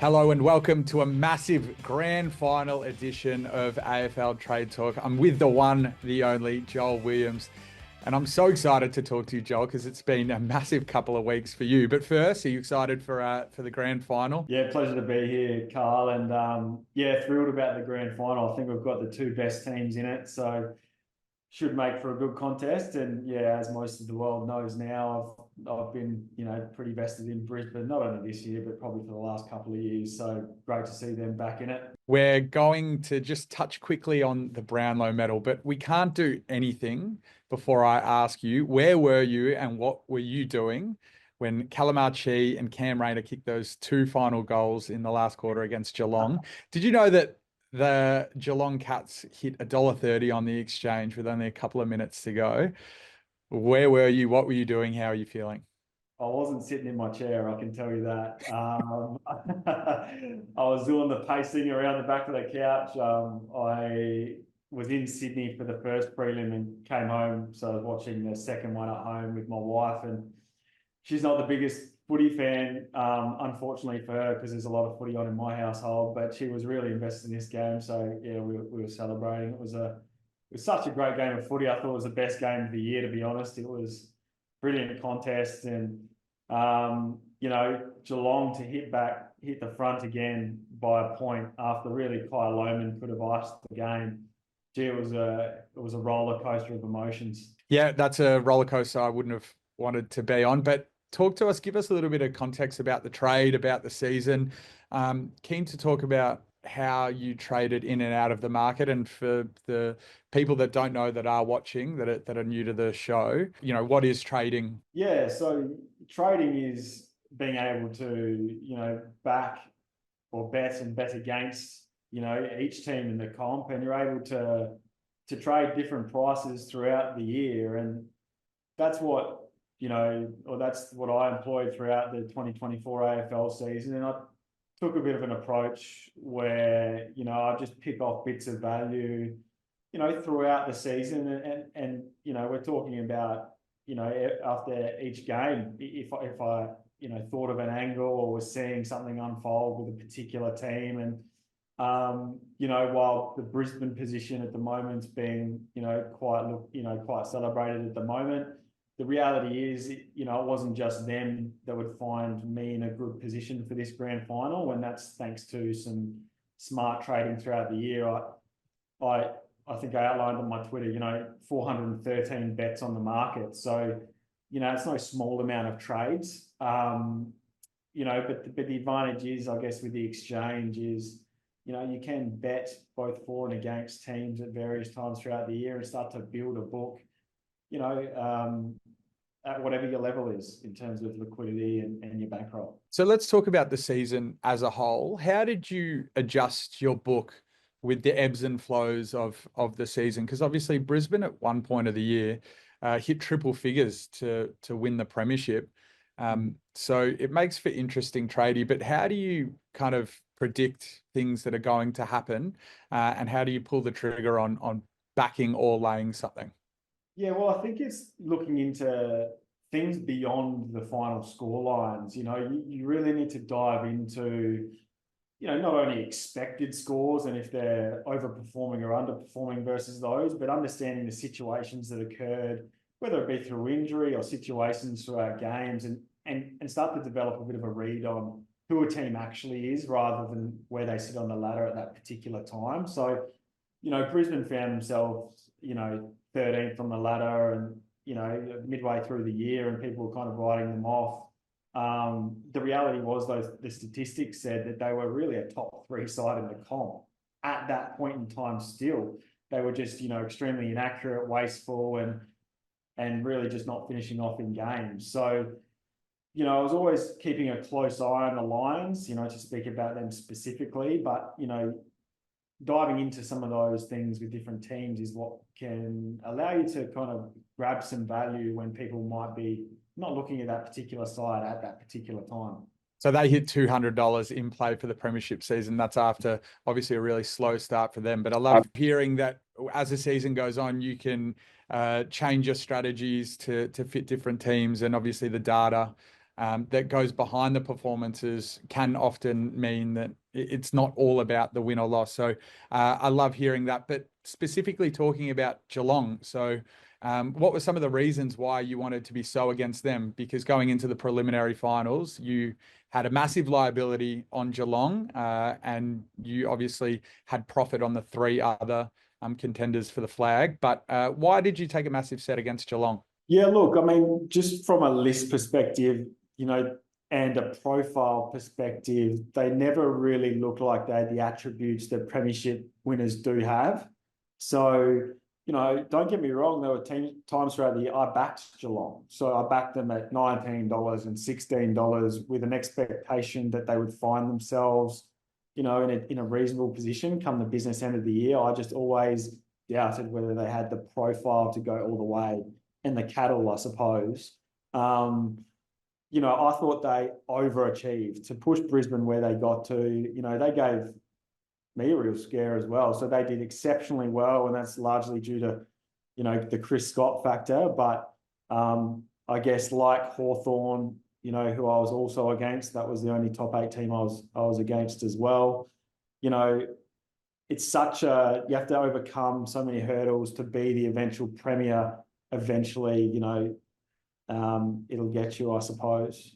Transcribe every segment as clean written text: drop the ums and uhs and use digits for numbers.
Hello and welcome to a massive grand final edition of AFL Trade Talk. I'm with the one, the only, Joel Williams. And I'm so excited to talk to you, Joel, because it's been a massive couple of weeks for you. But first, are you excited for the grand final? Yeah, pleasure to be here, Karl. And thrilled about the grand final. I think we've got the two best teams in it. So should make for a good contest. And yeah, as most of the world knows now, I've been pretty vested in Brisbane, not only this year but probably for the last couple of years. So great to see them back in it. We're going to just touch quickly on the Brownlow medal, but we can't do anything before I ask you, where were you and what were you doing when Calamachi and Cam Rayner kicked those two final goals in the last quarter against Geelong? Did you know that the Geelong Cats hit $1.30 on the exchange with only a couple of minutes to go? Where were you? What were you doing? How are you feeling? I wasn't sitting in my chair, I can tell you that. I was doing the pacing around the back of the couch. I was in Sydney for the first prelim and came home. So I was watching the second one at home with my wife, and she's not the biggest footy fan, unfortunately for her, because there's a lot of footy on in my household, but she was really invested in this game. So yeah, we were celebrating. It was such a great game of footy. I thought it was the best game of the year, to be honest. It was brilliant contest, and Geelong to hit the front again by a point after really Kyle Lohmann could have iced the game. Gee, it was a roller coaster of emotions. Yeah, that's a roller coaster I wouldn't have wanted to be on. But talk to us, give us a little bit of context about the trade, about the season. Keen to talk about how you traded in and out of the market, and for the people that don't know, that are watching, that are new to the show, what is trading? Yeah, so trading is being able to back or bet and bet against each team in the comp, and you're able to trade different prices throughout the year. And that's what that's what I employed throughout the 2024 AFL season. And I took a bit of an approach where I just pick off bits of value throughout the season. And we're talking about after each game, if I thought of an angle or was seeing something unfold with a particular team. And while the Brisbane position at the moment's being quite celebrated at the moment, the reality is, it wasn't just them that would find me in a good position for this grand final, and that's thanks to some smart trading throughout the year. I think I outlined on my Twitter, 413 bets on the market. So, it's no small amount of trades. But the advantage is, I guess, with the exchange is, you can bet both for and against teams at various times throughout the year and start to build a book, at whatever your level is in terms of liquidity and your bankroll. So let's talk about the season as a whole. How did you adjust your book with the ebbs and flows of the season? Because obviously Brisbane at one point of the year hit triple figures to win the premiership. So it makes for interesting trading. But how do you kind of predict things that are going to happen, and how do you pull the trigger on backing or laying something? Yeah, well, I think it's looking into things beyond the final score lines. You really need to dive into, not only expected scores and if they're overperforming or underperforming versus those, but understanding the situations that occurred, whether it be through injury or situations throughout games, and start to develop a bit of a read on who a team actually is rather than where they sit on the ladder at that particular time. So, Brisbane found themselves, 13th on the ladder, and midway through the year, and people were kind of writing them off. The reality was, the statistics said that they were really a top three side in the comp at that point in time. Still, they were just extremely inaccurate, wasteful, and really just not finishing off in games. So I was always keeping a close eye on the Lions, to speak about them specifically, but diving into some of those things with different teams is what can allow you to kind of grab some value when people might be not looking at that particular side at that particular time. So they hit $200 in play for the premiership season. That's after obviously a really slow start for them. But I love hearing that as the season goes on, you can change your strategies to fit different teams, and obviously the data that goes behind the performances can often mean that it's not all about the win or loss. So I love hearing that. But specifically talking about Geelong, so what were some of the reasons why you wanted to be so against them? Because going into the preliminary finals, you had a massive liability on Geelong, and you obviously had profit on the three other contenders for the flag. But why did you take a massive set against Geelong? Yeah, look, I mean, just from a list perspective, and a profile perspective, they never really look like they had the attributes that premiership winners do have. So, don't get me wrong, there were times throughout the year I backed Geelong. So I backed them at $19 and $16 with an expectation that they would find themselves, in a reasonable position come the business end of the year. I just always doubted whether they had the profile to go all the way, and the cattle, I suppose. I thought they overachieved to push Brisbane where they got to. They gave me a real scare as well. So they did exceptionally well, and that's largely due to, the Chris Scott factor. But I guess like Hawthorn, who I was also against, that was the only top 8 team I was against as well. It's you have to overcome so many hurdles to be the eventual premier. Eventually, it'll get you, I suppose.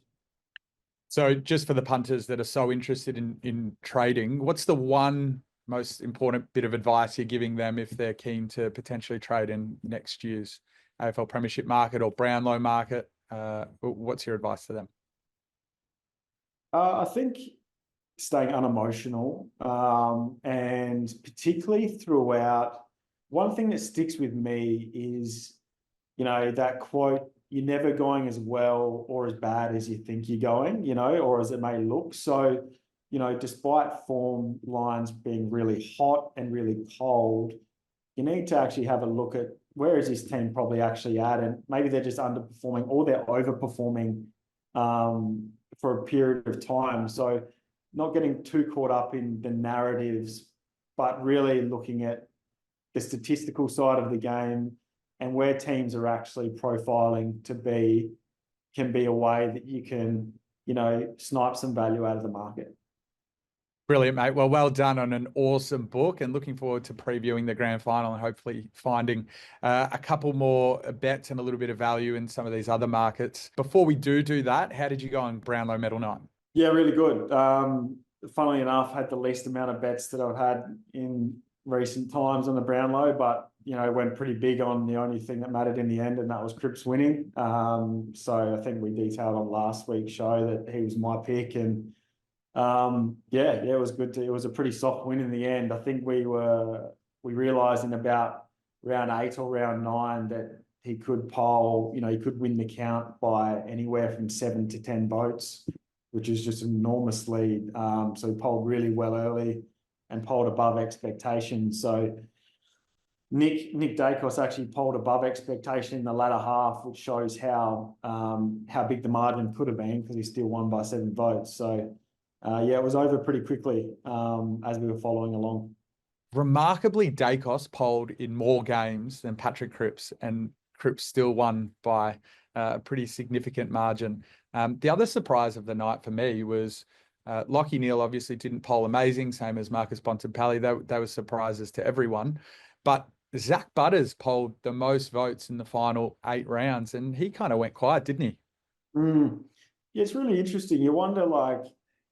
So just for the punters that are so interested in trading, what's the one most important bit of advice you're giving them if they're keen to potentially trade in next year's AFL Premiership market or Brownlow market? What's your advice to them? I think staying unemotional, and particularly throughout, one thing that sticks with me is, that quote, "You're never going as well or as bad as you think you're going," or as it may look. So, despite form lines being really hot and really cold, you need to actually have a look at where is this team probably actually at, and maybe they're just underperforming or they're overperforming for a period of time. So not getting too caught up in the narratives, but really looking at the statistical side of the game and where teams are actually profiling to be, can be a way that you can, snipe some value out of the market. Brilliant, mate. Well done on an awesome book, and looking forward to previewing the grand final and hopefully finding a couple more bets and a little bit of value in some of these other markets. Before we do that, how did you go on Brownlow Medal Night? Yeah, really good. Funnily enough, had the least amount of bets that I've had in recent times on the Brownlow, but went pretty big on the only thing that mattered in the end, and that was Cripps winning. So I think we detailed on last week's show that he was my pick, and it was good. It was a pretty soft win in the end. I think we realised in about round 8 or round 9 that he could poll. He could win the count by anywhere from 7 to 10 votes, which is just an enormous lead. So he polled really well early and polled above expectations. So Nick Dacos actually polled above expectation in the latter half, which shows how big the margin could have been, because he still won by 7 votes. So it was over pretty quickly as we were following along. Remarkably, Dacos polled in more games than Patrick Cripps, and Cripps still won by a pretty significant margin. The other surprise of the night for me was Lachie Neale obviously didn't poll amazing, same as Marcus Bontempelli. They were surprises to everyone. But Zach Butters polled the most votes in the final 8 rounds, and he kind of went quiet, didn't he? Yeah, it's really interesting. You wonder,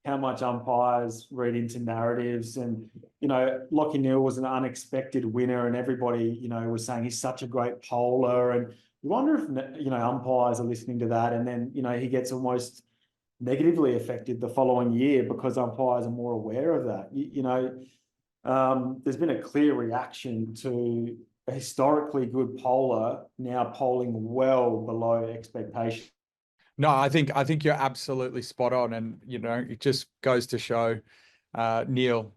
how much umpires read into narratives, and Lachie Neale was an unexpected winner, and everybody was saying he's such a great poller, and you wonder if umpires are listening to that, and then he gets almost negatively affected the following year because umpires are more aware of that. There's been a clear reaction to a historically good poller now polling well below expectation. No, I think you're absolutely spot on, and it just goes to show Neale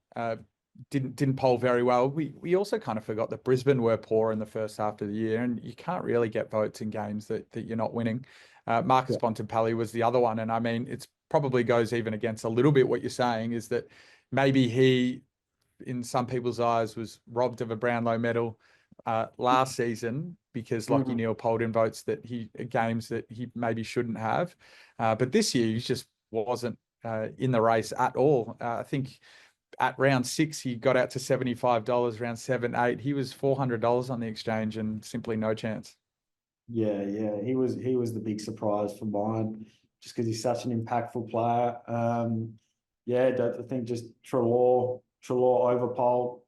didn't poll very well. We also kind of forgot that Brisbane were poor in the first half of the year, and you can't really get votes in games that you're not winning. Marcus Bontempelli was the other one, and I mean, it's probably goes even against a little bit what you're saying, is that maybe he, in some people's eyes, was robbed of a Brownlow medal last season because Lachie Neale polled in votes that games that he maybe shouldn't have. But this year he just wasn't in the race at all. I think at round 6 he got out to $75. Round 7, 8 he was $400 on the exchange and simply no chance. Yeah, he was the big surprise for mine, just because he's such an impactful player. I think just Treloar overpolled,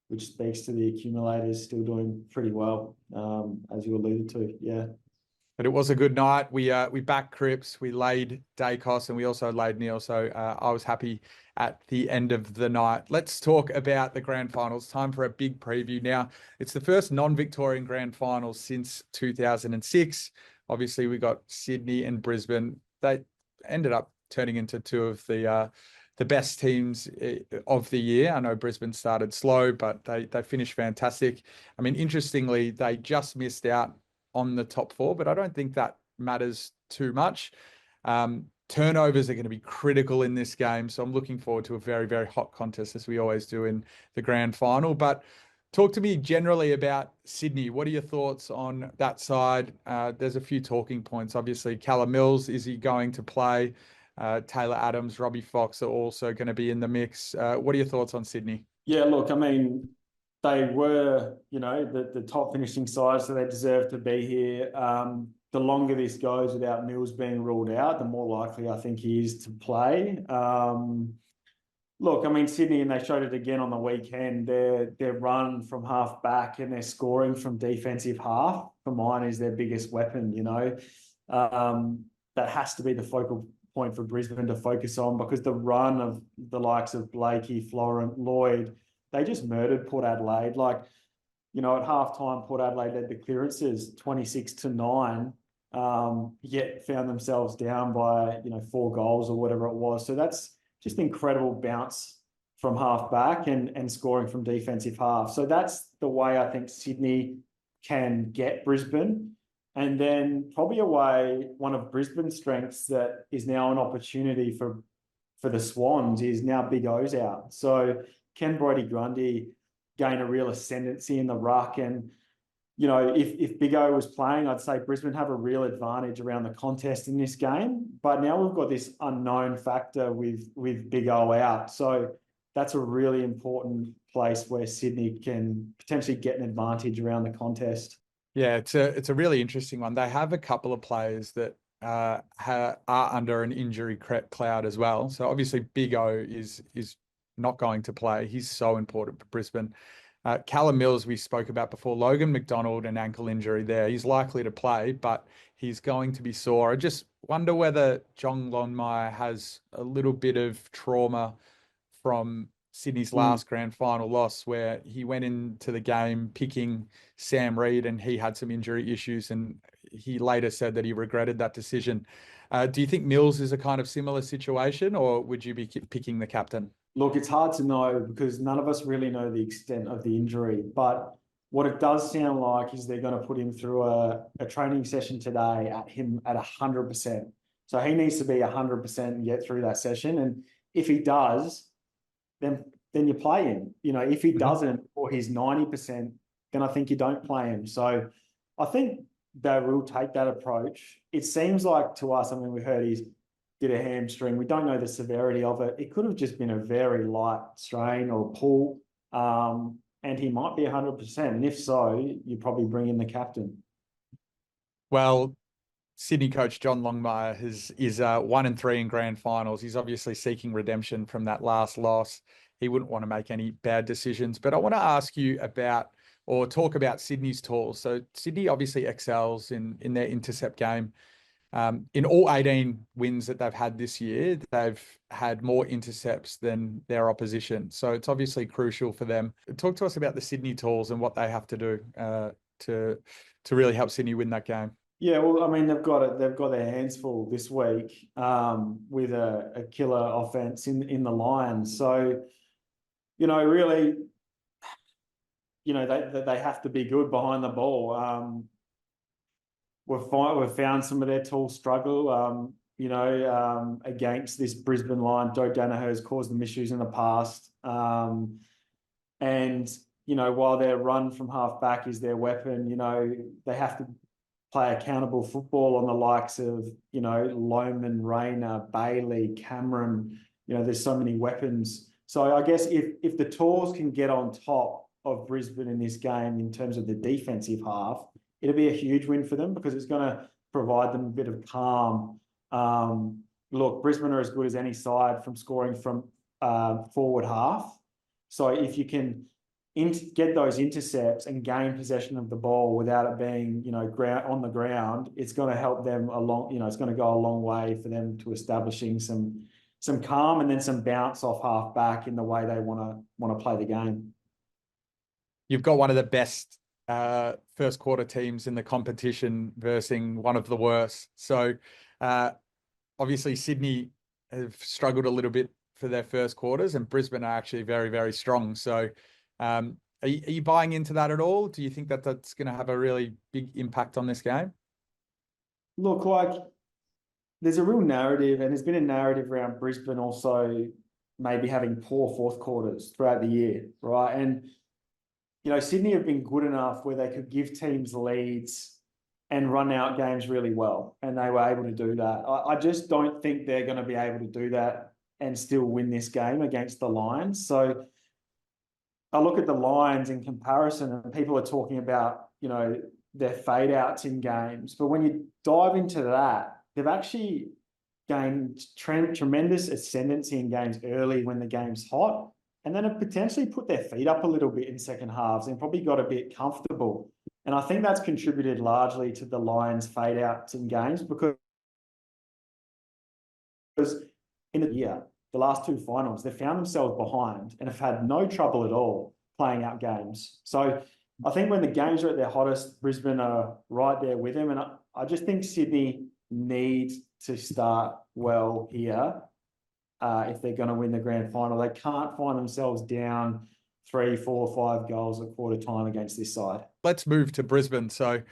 which speaks to the accumulators still doing pretty well, as you alluded to. Yeah. But it was a good night. We backed Cripps, we laid Dacos, and we also laid Neil. So I was happy at the end of the night. Let's talk about the grand finals. Time for a big preview now. It's the first non-Victorian grand final since 2006. Obviously, we got Sydney and Brisbane. They ended up turning into two of the best teams of the year. I know Brisbane started slow, but they finished fantastic. I mean, interestingly, they just missed out on the top 4, but I don't think that matters too much. Turnovers are going to be critical in this game, so I'm looking forward to a very, very hot contest, as we always do in the grand final. But talk to me generally about Sydney. What are your thoughts on that side? There's a few talking points. Obviously, Callum Mills, is he going to play? Taylor Adams, Robbie Fox are also going to be in the mix. What are your thoughts on Sydney? Yeah, look, I mean, they were, the top finishing side, so they deserve to be here. The longer this goes without Mills being ruled out, the more likely I think he is to play. Look, I mean, Sydney, and they showed it again on the weekend, their run from half back and their scoring from defensive half, for mine, is their biggest weapon, That has to be the focal point for Brisbane to focus on, because the run of the likes of Blakey, Florent, Lloyd, they just murdered Port Adelaide. At halftime, Port Adelaide led the clearances 26-9, yet found themselves down by, 4 goals or whatever it was. So that's just incredible bounce from half back and scoring from defensive half. So that's the way I think Sydney can get Brisbane. And then probably one of Brisbane's strengths that is now an opportunity for the Swans is now Big O's out. So can Brodie Grundy gain a real ascendancy in the ruck? And, if Big O was playing, I'd say Brisbane have a real advantage around the contest in this game. But now we've got this unknown factor with Big O out. So that's a really important place where Sydney can potentially get an advantage around the contest. Yeah, it's a really interesting one. They have a couple of players that are under an injury cloud as well. So obviously Big O is not going to play. He's so important for Brisbane. Callum Mills, we spoke about before. Logan McDonald, an ankle injury there. He's likely to play, but he's going to be sore. I just wonder whether John Longmire has a little bit of trauma from Sydney's last grand final loss, where he went into the game picking Sam Reid and he had some injury issues, and he later said that he regretted that decision. Do you think Mills is a kind of similar situation, or would you be picking the captain? Look, it's hard to know because none of us really know the extent of the injury. But what it does sound like is they're going to put him through a training session today at 100%. So he needs to be 100% and get through that session. And if he does, then you play him. If he doesn't, or he's 90%, then I think you don't play him. So I think they will take that approach. It seems like to us, I mean, we heard he's did a hamstring. We don't know the severity of it. It could have just been a very light strain or pull, and he might be 100%. And if so, you probably bring in the captain. Well, Sydney coach John Longmire is 1-3 in grand finals. He's obviously seeking redemption from that last loss. He wouldn't want to make any bad decisions. But I want to ask you about, or talk about, Sydney's tools. So Sydney obviously excels in their intercept game. In all 18 wins that they've had this year, they've had more intercepts than their opposition. So it's obviously crucial for them. Talk to us about the Sydney tools and what they have to do to really help Sydney win that game. Yeah, well, I mean, they've got their hands full this week with a killer offense in the Lions. So, really, they have to be good behind the ball. We've found some of their tools struggle, against this Brisbane line. Joe Danaher has caused them issues in the past. And while their run from half back is their weapon, they have to play accountable football on the likes of, Loman, Rayner, Bailey, Cameron. There's so many weapons. So I guess if the Tors can get on top of Brisbane in this game in terms of the defensive half, it'll be a huge win for them because it's going to provide them a bit of calm. Look, Brisbane are as good as any side from scoring from forward half. So if you can get those intercepts and gain possession of the ball without it being, on the ground, it's going to help them along. It's going to go a long way for them to establishing some calm and then some bounce off half back in the way they want to play the game. You've got one of the best first quarter teams in the competition versus one of the worst. So obviously Sydney have struggled a little bit for their first quarters, and Brisbane are actually very, very strong. So are you buying into that at all? Do you think that that's going to have a really big impact on this game? Look, there's a real narrative, and there's been a narrative around Brisbane also maybe having poor fourth quarters throughout the year, right? And, Sydney have been good enough where they could give teams leads and run out games really well, and they were able to do that. I just don't think they're going to be able to do that and still win this game against the Lions. So I look at the Lions in comparison, and people are talking about, their fade outs in games. But when you dive into that, they've actually gained tremendous ascendancy in games early when the game's hot, and then have potentially put their feet up a little bit in second halves and probably got a bit comfortable. And I think that's contributed largely to the Lions' fade outs in games because in the year, the last two finals, they found themselves behind and have had no trouble at all playing out games. So I think when the games are at their hottest, Brisbane are right there with them. And I just think Sydney need to start well here if they're going to win the grand final. They can't find themselves down 3, 4, 5 goals at quarter time against this side. Let's move to Brisbane. So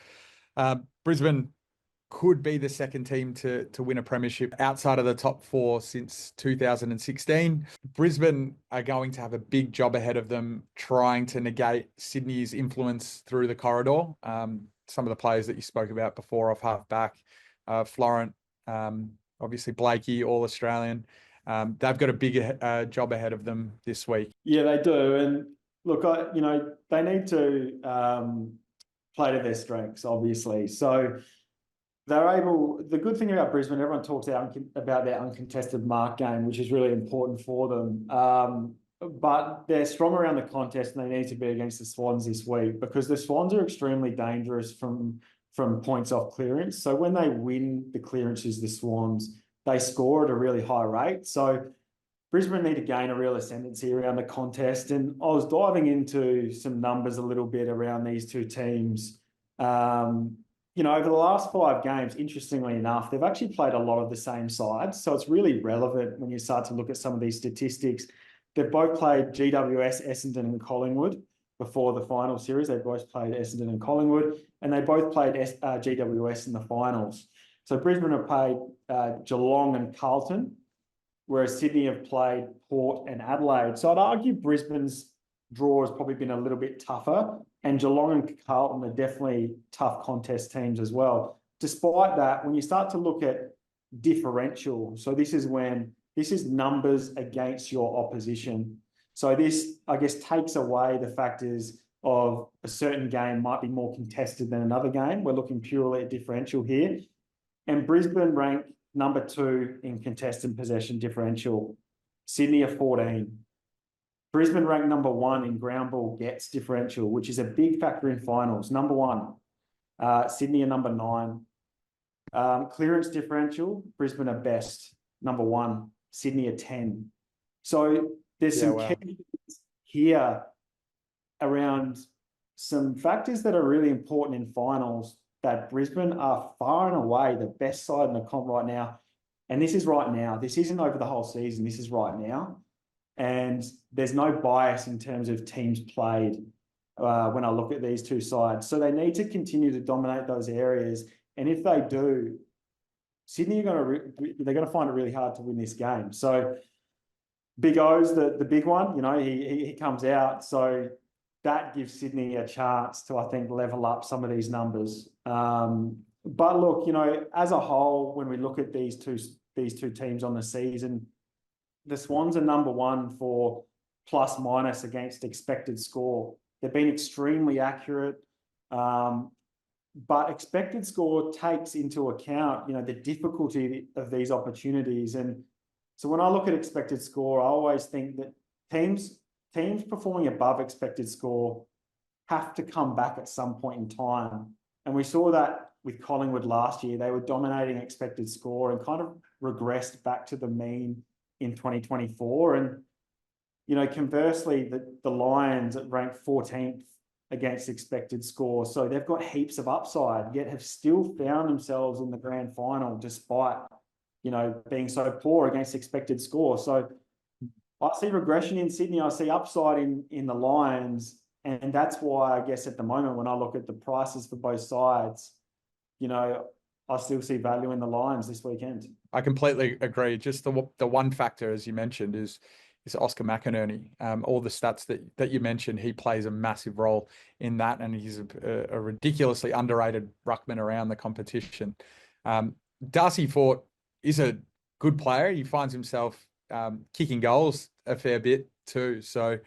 Brisbane could be the second team to win a premiership outside of the top 4 since 2016. Brisbane are going to have a big job ahead of them trying to negate Sydney's influence through the corridor. Some of the players that you spoke about before off half back, Florent, obviously Blakey, all Australian. They've got a big job ahead of them this week. Yeah, they do. And look, they need to play to their strengths, obviously. So the good thing about Brisbane, everyone talks about their uncontested mark game, which is really important for them. But they're strong around the contest, and they need to be against the Swans this week because the Swans are extremely dangerous from points off clearance. So when they win the clearances, the Swans, they score at a really high rate. So Brisbane need to gain a real ascendancy around the contest. And I was diving into some numbers a little bit around these two teams. Over the last 5 games, interestingly enough, they've actually played a lot of the same sides. So it's really relevant when you start to look at some of these statistics. They've both played GWS, Essendon and Collingwood before the final series. They both played Essendon and Collingwood, and they both played GWS in the finals. So Brisbane have played Geelong and Carlton, whereas Sydney have played Port and Adelaide. So I'd argue Brisbane's draw has probably been a little bit tougher, and Geelong and Carlton are definitely tough contest teams as well. Despite that, when you start to look at differential, so this is numbers against your opposition. So this, I guess, takes away the factors of a certain game might be more contested than another game. We're looking purely at differential here. And Brisbane rank number 2 in contested possession differential. Sydney are 14. Brisbane ranked number 1 in ground ball gets differential, which is a big factor in finals. Number 1. Sydney are number 9. Clearance differential, Brisbane are best. Number 1. Sydney are 10. So there's some key here around some factors that are really important in finals that Brisbane are far and away the best side in the comp right now. And this is right now. This isn't over the whole season. This is right now. And there's no bias in terms of teams played when I look at these two sides. So they need to continue to dominate those areas. And if they do, Sydney are they're going to find it really hard to win this game. So Big O's the big one. He comes out. So that gives Sydney a chance to, I think, level up some of these numbers. But look, you know, as a whole, when we look at these two teams on the season, the Swans are number one for plus minus against expected score. They've been extremely accurate, but expected score takes into account, you know, the difficulty of these opportunities. And so when I look at expected score, I always think that teams performing above expected score have to come back at some point in time. And we saw that with Collingwood last year. They were dominating expected score and kind of regressed back to the mean in 2024. And, you know, conversely, the Lions ranked 14th against expected score. So they've got heaps of upside, yet have still found themselves in the grand final despite, you know, being so poor against expected score. So I see regression in Sydney. I see upside in the Lions. And that's why, I guess, at the moment, when I look at the prices for both sides, you know, I still see value in the Lions this weekend. I completely agree. Just the one factor, as you mentioned, is Oscar McInerney. All the stats that you mentioned, he plays a massive role in that, and he's a ridiculously underrated ruckman around the competition. Darcy Fort is a good player. He finds himself kicking goals a fair bit too. So,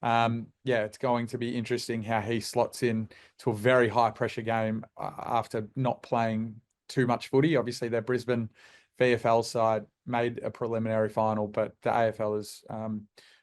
yeah, it's going to be interesting how he slots in to a very high pressure game after not playing too much footy. Obviously, their Brisbane VFL side made a preliminary final, but the AFL is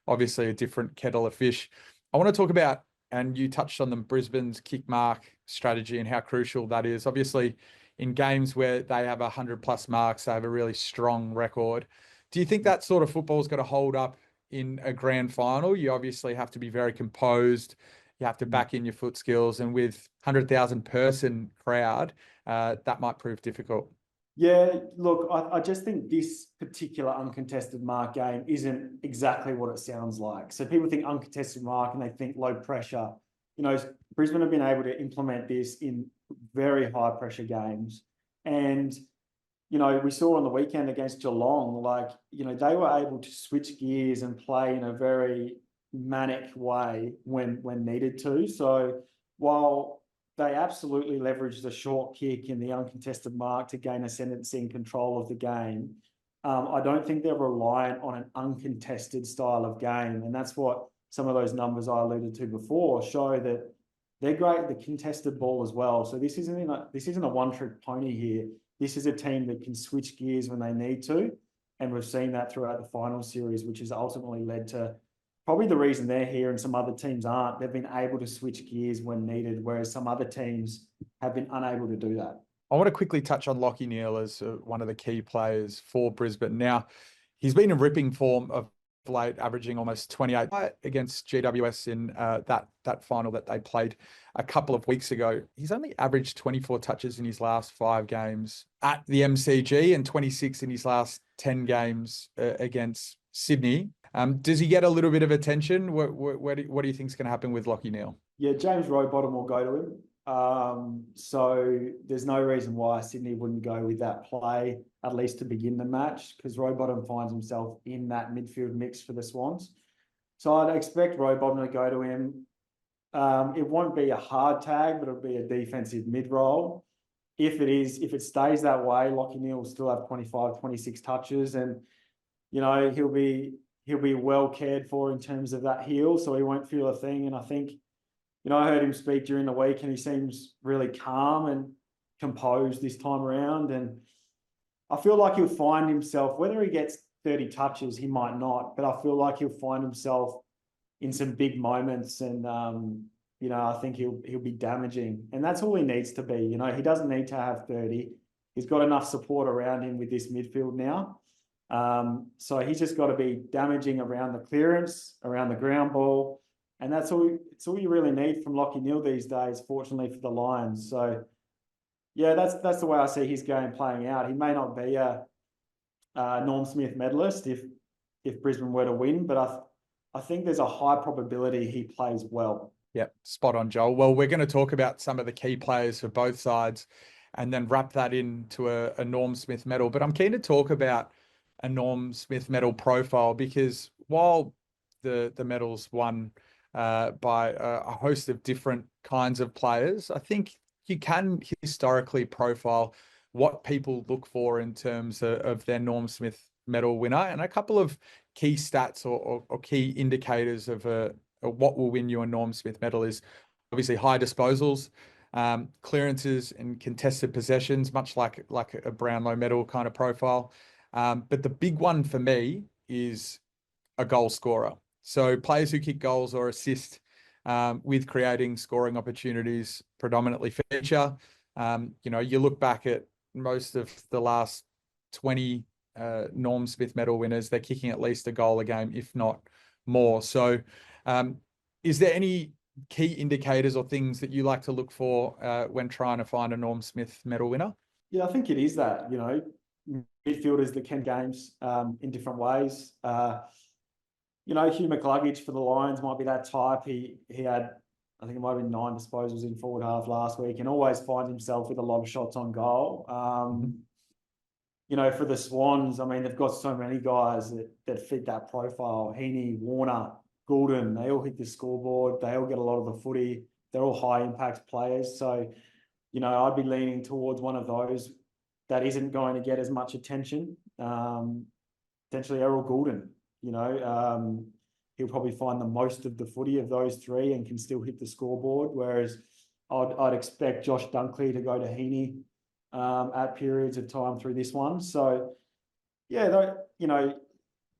obviously a different kettle of fish. I want to talk about, and you touched on them, Brisbane's kick mark strategy and how crucial that is. Obviously, in games where they have 100+ marks, they have a really strong record. Do you think that sort of football's got to hold up in a grand final? You obviously have to be very composed. You have to back in your foot skills. And with 100,000 person crowd, that might prove difficult. Yeah, look, I just think this particular uncontested mark game isn't exactly what it sounds like. So people think uncontested mark and they think low pressure. You know, Brisbane have been able to implement this in very high pressure games. And, you know, we saw on the weekend against Geelong, like, you know, they were able to switch gears and play in a very manic way when needed to. So while they absolutely leveraged the short kick in the uncontested mark to gain ascendancy and control of the game, I don't think they're reliant on an uncontested style of game. And that's what some of those numbers I alluded to before show, that they're great at the contested ball as well. So this isn't a one-trick pony here. This is a team that can switch gears when they need to. And we've seen that throughout the final series, which has ultimately led to probably the reason they're here and some other teams aren't. They've been able to switch gears when needed, whereas some other teams have been unable to do that. I want to quickly touch on Lachie Neale as one of the key players for Brisbane. Now, he's been in ripping form of late, averaging almost 28 against GWS in that final that they played a couple of weeks ago. He's only averaged 24 touches in his last 5 games at the MCG and 26 in his last 10 games against Sydney. Does he get a little bit of attention? What do you think is going to happen with Lachie Neale? Yeah, James Rowbottom will go to him. So there's no reason why Sydney wouldn't go with that play, at least to begin the match, because Rowbottom finds himself in that midfield mix for the Swans. So I'd expect Rowbottom to go to him. It won't be a hard tag, but it'll be a defensive mid-roll. If it stays that way, Lachie Neale will still have 25, 26 touches, and, you know, he'll be well cared for in terms of that heel, so he won't feel a thing. And I think, you know, I heard him speak during the week and he seems really calm and composed this time around. And I feel like he'll find himself, whether he gets 30 touches, he might not, but I feel like he'll find himself in some big moments. And, you know, I think he'll be damaging. And that's all he needs to be. You know, he doesn't need to have 30. He's got enough support around him with this midfield now. So he's just got to be damaging around the clearance, around the ground ball. And it's all you really need from Lachie Neale these days, fortunately for the Lions. So, yeah, that's the way I see his game playing out. He may not be a Norm Smith medalist if Brisbane were to win, but I think there's a high probability he plays well. Yep, spot on, Joel. Well, we're going to talk about some of the key players for both sides and then wrap that into a Norm Smith medal. But I'm keen to talk about a Norm Smith medal profile, because while the medal's won by a host of different kinds of players. I think you can historically profile what people look for in terms of their Norm Smith medal winner, and a couple of key stats or key indicators of what will win you a Norm Smith medal is obviously high disposals, clearances and contested possessions, much like a Brownlow medal kind of profile. But the big one for me is a goal scorer. So players who kick goals or assist with creating scoring opportunities predominantly feature. You look back at most of the last 20 Norm Smith medal winners, they're kicking at least a goal a game, if not more. So is there any key indicators or things that you like to look for when trying to find a Norm Smith medal winner? Yeah, I think it is that, midfielders that can games in different ways. Hugh McCluggage for the Lions might be that type. He had, I think it might have been 9 disposals in forward half last week, and always finds himself with a lot of shots on goal. For the Swans, I mean, they've got so many guys that fit that profile. Heeney, Warner, Gulden, they all hit the scoreboard. They all get a lot of the footy. They're all high impact players. So, I'd be leaning towards one of those that isn't going to get as much attention. Potentially Erroll Gulden. He'll probably find the most of the footy of those three and can still hit the scoreboard. Whereas I'd expect Josh Dunkley to go to Heeney at periods of time through this one. So, yeah,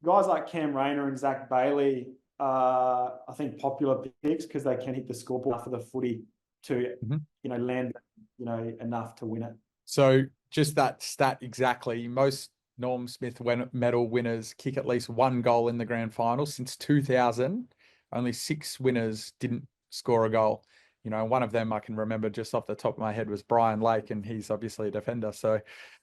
guys like Cam Rayner and Zach Bailey are, I think, popular picks because they can hit the scoreboard for the footy to, land, enough to win it. So just that stat exactly, most Norm Smith medal winners kick at least one goal in the grand final. Since 2000, only 6 winners didn't score a goal. One of them I can remember just off the top of my head was Brian Lake, and he's obviously a defender. So,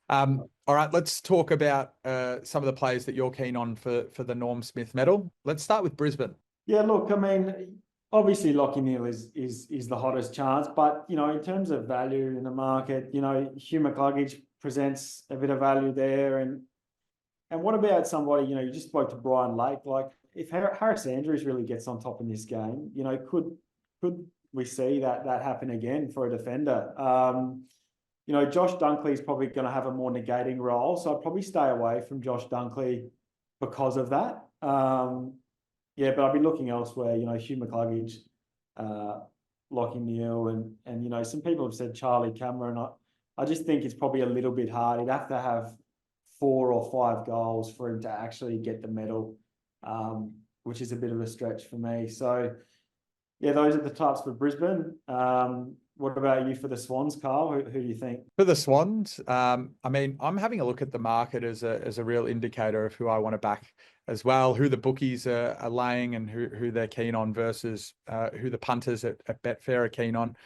all right, let's talk about some of the players that you're keen on for the Norm Smith medal. Let's start with Brisbane. Yeah, look, I mean, obviously Lachie Neale is the hottest chance, but in terms of value in the market, Hugh McCluggage presents a bit of value there, and what about somebody, you just spoke to Brian Lake, like if Harris Andrews really gets on top in this game, could we see that happen again for a defender? Josh Dunkley is probably going to have a more negating role, so I'd probably stay away from Josh Dunkley because of that. But I'd be looking elsewhere, Hugh McCluggage, Lachie Neale, and some people have said Charlie Cameron. I just think it's probably a little bit hard. He'd have to have 4 or 5 goals for him to actually get the medal, which is a bit of a stretch for me. So, yeah, those are the types for Brisbane. What about you for the Swans, Karl? Who do you think? For the Swans, I mean, I'm having a look at the market as a real indicator of who I want to back as well, who the bookies are laying and who they're keen on versus who the punters at Betfair are keen on.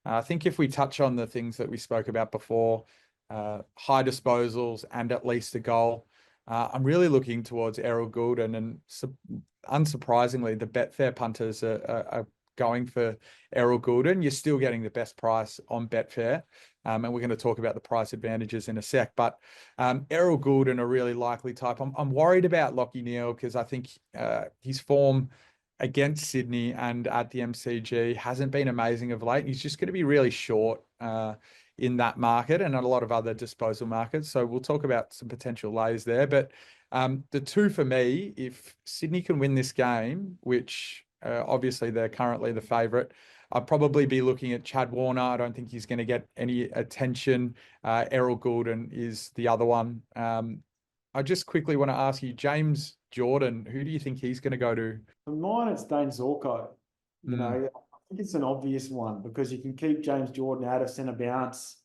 I think if we touch on the things that we spoke about before, high disposals and at least a goal, I'm really looking towards Erroll Gulden, and unsurprisingly, the Betfair punters are going for Erroll Gulden. You're still getting the best price on Betfair, and we're going to talk about the price advantages in a sec. But Erroll Gulden, a really likely type. I'm worried about Lachie Neale because I think his form against Sydney and at the MCG hasn't been amazing of late. He's just going to be really short in that market and a lot of other disposal markets. So we'll talk about some potential lays there. But the two for me, if Sydney can win this game, which obviously they're currently the favourite, I'd probably be looking at Chad Warner. I don't think he's going to get any attention. Erroll Gulden is the other one. I just quickly want to ask you, James Jordan, who do you think he's going to go to? For mine, it's Dane Zorko. I think it's an obvious one because you can keep James Jordan out of centre bounce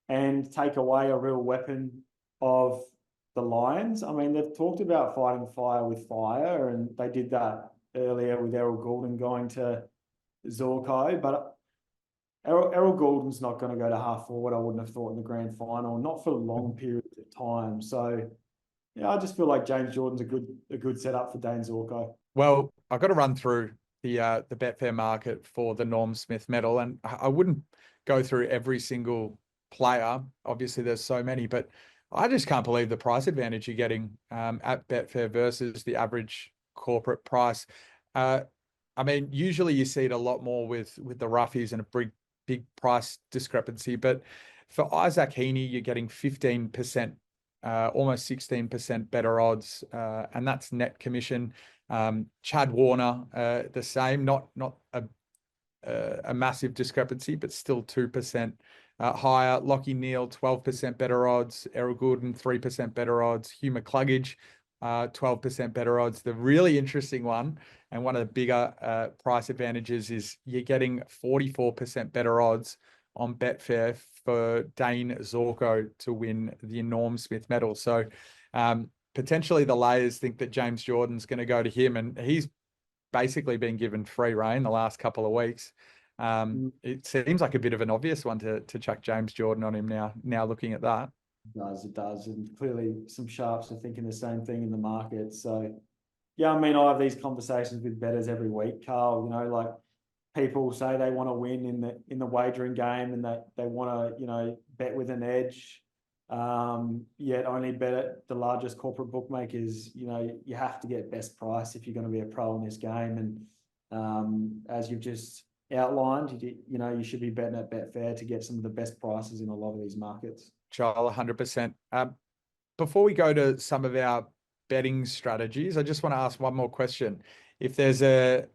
and take away a real weapon of the Lions. I mean, they've talked about fighting fire with fire, and they did that earlier with Erroll Gulden going to Zorko, but Erroll Gulden's not going to go to half forward, I wouldn't have thought, in the grand final, not for long periods of time. So, yeah, I just feel like James Jordan's a good setup for Dane Zorko. Well, I've got to run through the Betfair market for the Norm Smith medal, and I wouldn't go through every single player. Obviously, there's so many, but I just can't believe the price advantage you're getting at Betfair versus the average corporate price. I mean, usually you see it a lot more with the roughies and a big price discrepancy, but for Isaac Heeney, you're getting 15%, almost 16% better odds, and that's net commission. Chad Warner, the same, not a massive discrepancy, but still 2% higher. Lockie Neal, 12% better odds. Erroll Gulden, 3% better odds. Hugh McCluggage, 12% better odds. The really interesting one, and one of the bigger price advantages, is you're getting 44% better odds on Betfair for Dane Zorko to win the Norm Smith medal. So potentially the layers think that James Jordan's going to go to him, and he's basically been given free rein the last couple of weeks. It seems like a bit of an obvious one to chuck James Jordan on him now looking at that. It does. And clearly some sharps are thinking the same thing in the market. So, yeah, I mean, I have these conversations with bettors every week, Carl. You know, like people say they want to win in the wagering game and that they want to, you know, bet with an edge. Yet only bet at the largest corporate bookmakers. You know, you have to get best price if you're going to be a pro in this game. And as you've just outlined, you know, you should be betting at Betfair to get some of the best prices in a lot of these markets. Joel, 100%. Before we go to some of our betting strategies, I just want to ask one more question. If there's a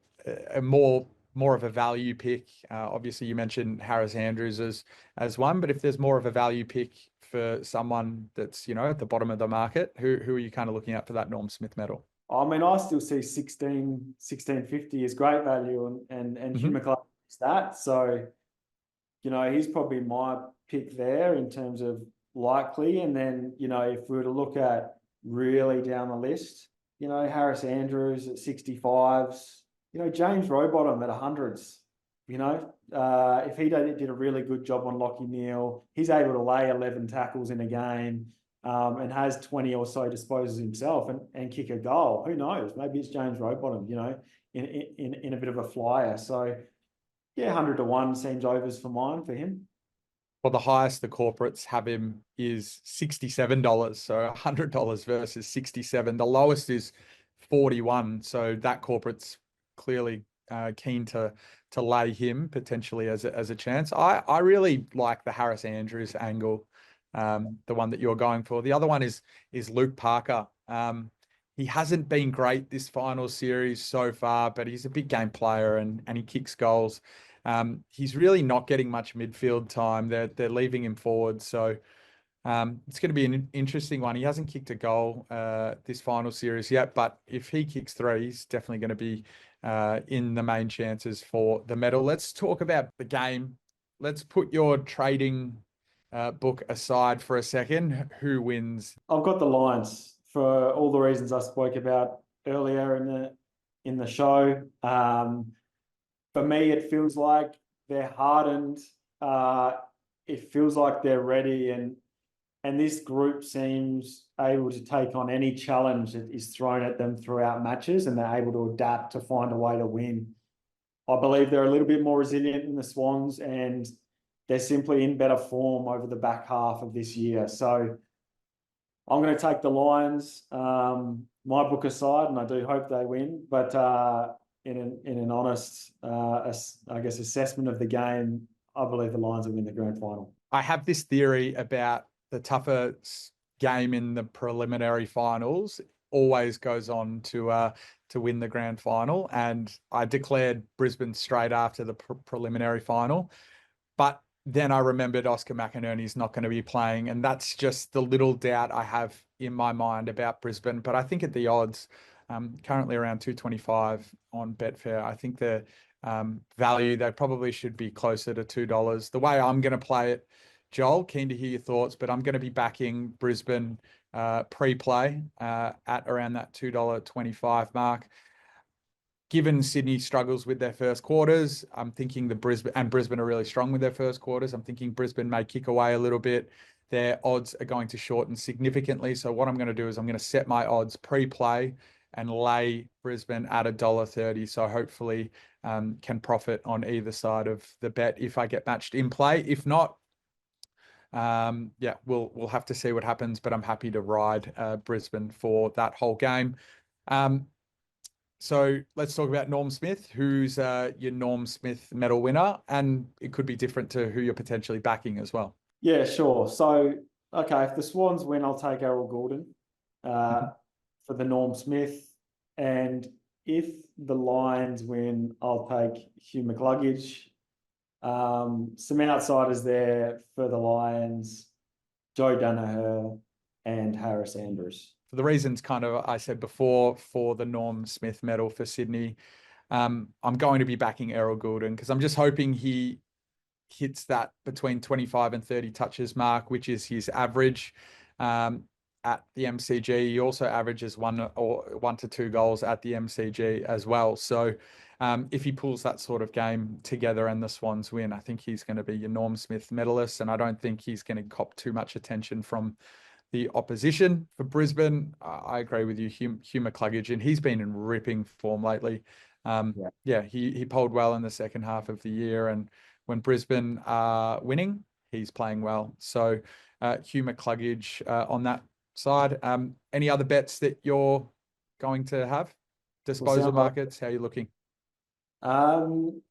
more of a value pick, obviously you mentioned Harris Andrews as one, but if there's more of a value pick for someone that's, you know, at the bottom of the market, who are you kind of looking at for that Norm Smith medal? I mean, I still see 16.50 is great value, and Hugh McCluggage is that. So, you know, he's probably my pick there in terms of likely. And then, you know, if we were to look at really down the list, you know, Harris Andrews at 65s, you know, James Rowbottom at 100s, you know, if he did a really good job on Lockie Neal, he's able to lay 11 tackles in a game, and has 20 or so disposals himself and kick a goal. Who knows? Maybe it's James Rowbottom, you know, in a bit of a flyer. So, yeah, 100 to 1 seems overs for mine for him. Well, the highest the corporates have him is $67. So $100 versus 67. The lowest is 41. So that corporate's clearly keen to lay him potentially as a chance. I really like the Harris Andrews angle, the one that you're going for. The other one is Luke Parker. He hasn't been great this final series so far, but he's a big game player and he kicks goals. He's really not getting much midfield time. They're leaving him forward. So it's going to be an interesting one. He hasn't kicked a goal this final series yet, but if he kicks 3, he's definitely going to be in the main chances for the medal. Let's talk about the game. Let's put your trading book aside for a second. Who wins? I've got the Lions for all the reasons I spoke about earlier in the show. For me, it feels like they're hardened. It feels like they're ready, and this group seems able to take on any challenge that is thrown at them throughout matches, and they're able to adapt to find a way to win. I believe they're a little bit more resilient than the Swans, and they're simply in better form over the back half of this year. So I'm going to take the Lions, my book aside, and I do hope they win. But in an honest, I guess, assessment of the game, I believe the Lions will win the grand final. I have this theory about the tougher game in the preliminary finals always goes on to win the grand final. And I declared Brisbane straight after the preliminary final. But then I remembered Oscar McInerney's not going to be playing. And that's just the little doubt I have in my mind about Brisbane. But I think at the odds, currently around 225 on Betfair, I think the value, they probably should be closer to $2. The way I'm going to play it, Joel, keen to hear your thoughts, but I'm going to be backing Brisbane pre-play at around that $2.25 mark. Given Sydney struggles with their first quarters, I'm thinking Brisbane are really strong with their first quarters. I'm thinking Brisbane may kick away a little bit. Their odds are going to shorten significantly. So what I'm going to do is I'm going to set my odds pre-play and lay Brisbane at $1.30. So hopefully can profit on either side of the bet if I get matched in play. If not, yeah, we'll have to see what happens, but I'm happy to ride Brisbane for that whole game. So let's talk about Norm Smith, who's your Norm Smith medal winner, and it could be different to who you're potentially backing as well. Yeah, sure. So, okay, if the Swans win, I'll take Erroll Gulden Mhm. for the Norm Smith. And if the Lions win, I'll take Hugh McCluggage. Some outsiders there for the Lions, Joe Danaher and Harris Andrews. For the reasons kind of I said before for the Norm Smith medal for Sydney, I'm going to be backing Errol Gulden because I'm just hoping he hits that between 25 and 30 touches mark, which is his average at the MCG. He also averages 1 to 2 goals at the MCG as well. So if he pulls that sort of game together and the Swans win, I think he's going to be your Norm Smith medalist. And I don't think he's going to cop too much attention from the opposition. For Brisbane, I agree with you, Hugh McCluggage, and he's been in ripping form lately. Yeah, he polled well in the second half of the year, and when Brisbane are winning, he's playing well. So Hugh McCluggage on that side. Any other bets that you're going to have? Disposal markets, how are you looking? Um,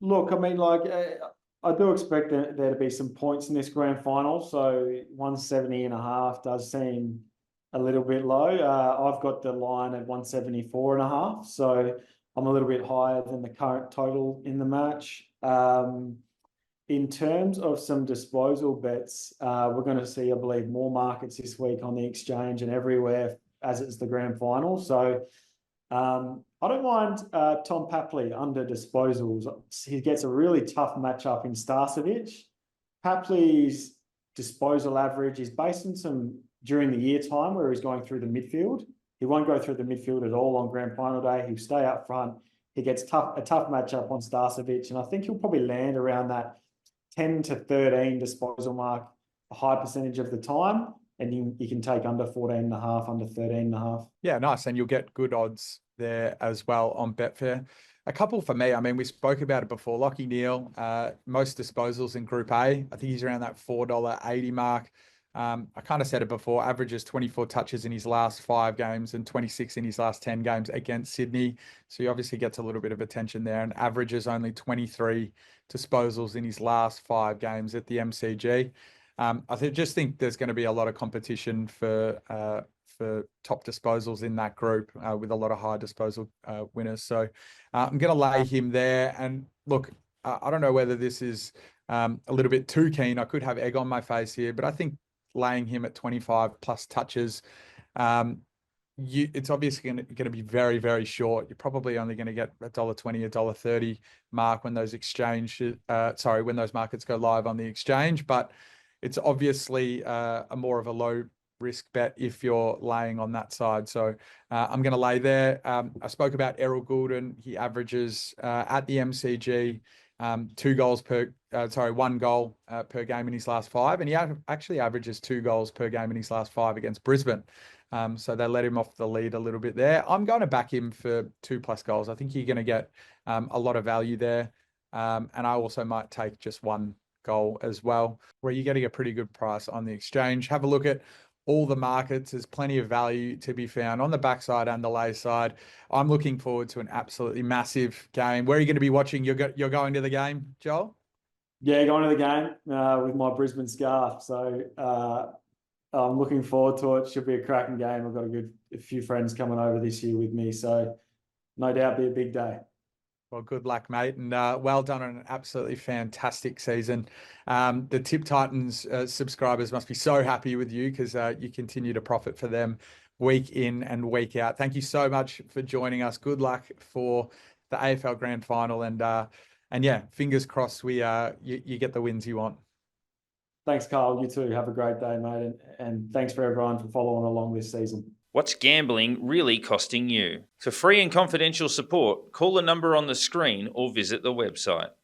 Look, I mean, like, I do expect there to be some points in this grand final. So 170.5 does seem a little bit low. I've got the line at 174.5. So I'm a little bit higher than the current total in the match. In terms of some disposal bets, we're going to see, I believe, more markets this week on the exchange and everywhere as it's the grand final. So I don't mind Tom Papley under disposals. He gets a really tough matchup in Starcevic. Papley's disposal average is based on some during the year time where he's going through the midfield. He won't go through the midfield at all on grand final day. He'll stay up front. He gets a tough matchup on Starcevic, and I think he'll probably land around that 10 to 13 disposal mark a high percentage of the time. And you can take under 14.5, under 13.5. Yeah, nice. And you'll get good odds there as well on Betfair. A couple for me. I mean, we spoke about it before. Lachie Neale, most disposals in Group A. I think he's around that $4.80 mark. I kind of said it before, averages 24 touches in his last 5 games and 26 in his last 10 games against Sydney. So he obviously gets a little bit of attention there and averages only 23 disposals in his last 5 games at the MCG. Just think there's going to be a lot of competition for top disposals in that group with a lot of high disposal winners. So I'm going to lay him there. And look, I don't know whether this is a little bit too keen. I could have egg on my face here, but I think laying him at 25 plus touches, it's obviously going to be very, very short. You're probably only going to get $1.20, $1.30 mark when those when those markets go live on the exchange. But it's obviously a more of a low risk bet if you're laying on that side. So I'm going to lay there. I spoke about Errol Gulden. He averages at the MCG 1 goal per game in his last 5. And he actually averages 2 goals per game in his last 5 against Brisbane. So they let him off the lead a little bit there. I'm going to back him for 2+ goals. I think you're going to get a lot of value there. And I also might take just 1 goal as well, where you're getting a pretty good price on the exchange. Have a look at all the markets. There's plenty of value to be found on the backside and the lay side. I'm looking forward to an absolutely massive game. Where are you going to be watching? You're going to the game, Joel? Yeah, going to the game with my Brisbane scarf. So I'm looking forward to it. Should be a cracking game. I've got a few friends coming over this year with me. So no doubt be a big day. Well, good luck, mate, and well done on an absolutely fantastic season. The Tip Titans subscribers must be so happy with you because you continue to profit for them week in and week out. Thank you so much for joining us. Good luck for the AFL Grand Final, and yeah, fingers crossed you get the wins you want. Thanks, Karl. You too. Have a great day, mate, and thanks for everyone for following along this season. What's gambling really costing you? For free and confidential support, call the number on the screen or visit the website.